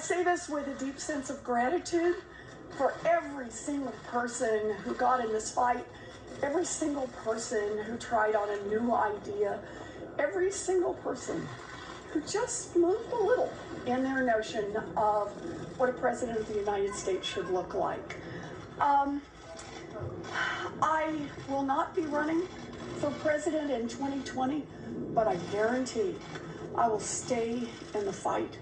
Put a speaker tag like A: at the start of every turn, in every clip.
A: say this with a deep sense of gratitude for every single person who got in this fight, every single person who tried on a new idea, every single person who just moved a little in their notion of what a president of the United States should look like. I will not be running for president in 2020, but I guarantee I will stay in the fight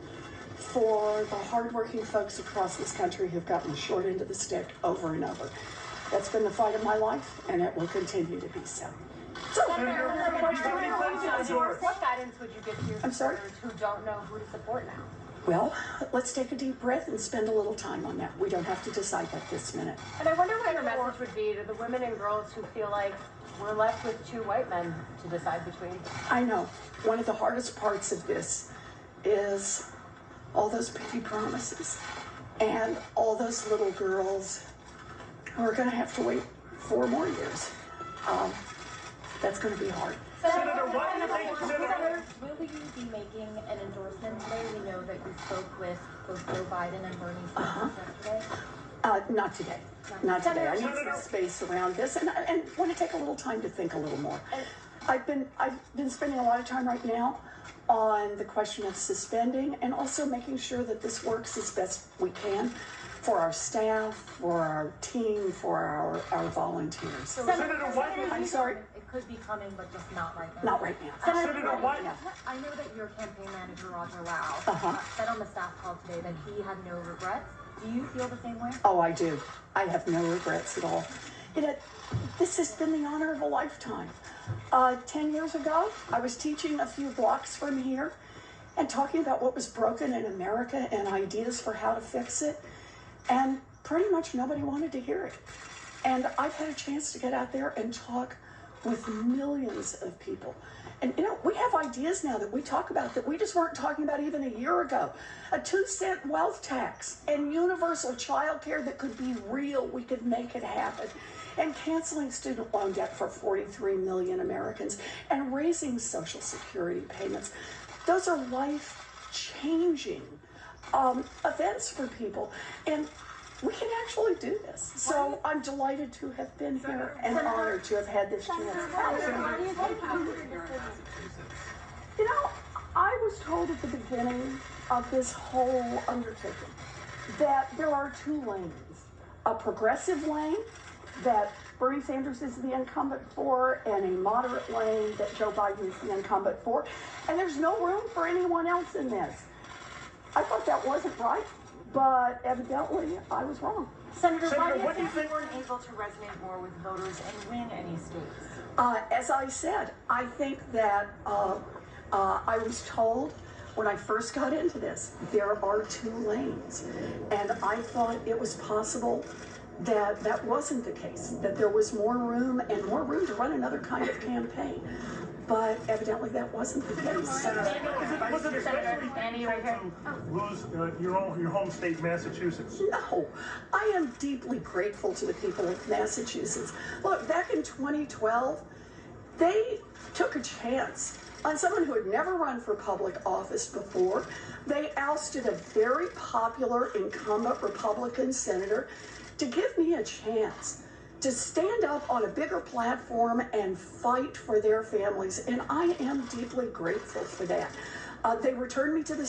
A: for the hardworking folks across this country who've gotten the short end of the stick over and over. That's been the fight of my life, and it will continue to be so.
B: What guidance would you give to your supporters who don't know who to support now?
A: Well, let's take a deep breath and spend a little time on that. We don't have to decide that this minute.
B: And I wonder what your message would be to the women and girls who feel like we're left with two white men to decide between.
A: I know. One of the hardest parts of this is all those pretty promises and all those little girls who are going to have to wait 4 more years. That's going to be hard.
C: Senator, what do you think, Senator? Will you be making an endorsement today? We know that you spoke with both Joe Biden and Bernie Sanders yesterday.
A: Not today. Not today. I need some space around this, and want to take a little time to think a little more. I've been spending a lot of time right now on the question of suspending and also making sure that this works as best we can for our staff, for our team, for our volunteers.
C: So Senator,
A: I'm sorry.
C: It could be coming, but just not right now.
A: Not right now.
C: Senator, I know that your campaign manager, Roger Lau, said on the staff call today that he had no regrets. Do you feel the same way?
A: Oh, I do. I have no regrets at all. This has been the honor of a lifetime. 10 years ago, I was teaching a few blocks from here and talking about what was broken in America and ideas for how to fix it. And pretty much nobody wanted to hear it. And I've had a chance to get out there and talk with millions of people. And we have ideas now that we talk about that we just weren't talking about even a year ago. A 2-cent wealth tax and universal child care that could be real. We could make it happen. And canceling student loan debt for 43 million Americans and raising Social Security payments. Those are life-changing events for people. And we can actually do this. So I'm delighted to have been here and honored to have had this chance. I was told at the beginning of this whole undertaking that there are 2 lanes. A progressive lane that Bernie Sanders is the incumbent for, and a moderate lane that Joe Biden is the incumbent for. And there's no room for anyone else in this. I thought that wasn't right, but evidently I was wrong.
C: Senator, why do you think you weren't able to resonate more with voters and win any states?
A: As I said, I think that I was told when I first got into this, there are 2 lanes. And I thought it was possible that that wasn't the case, that there was more room to run another kind of campaign. But evidently that wasn't the case.
D: Was it especially painful to lose your home state, Massachusetts?
A: No, I am deeply grateful to the people of Massachusetts. Look, back in 2012, they took a chance on someone who had never run for public office before. They ousted a very popular incumbent Republican senator to give me a chance to stand up on a bigger platform and fight for their families. And I am deeply grateful for that. They returned me to the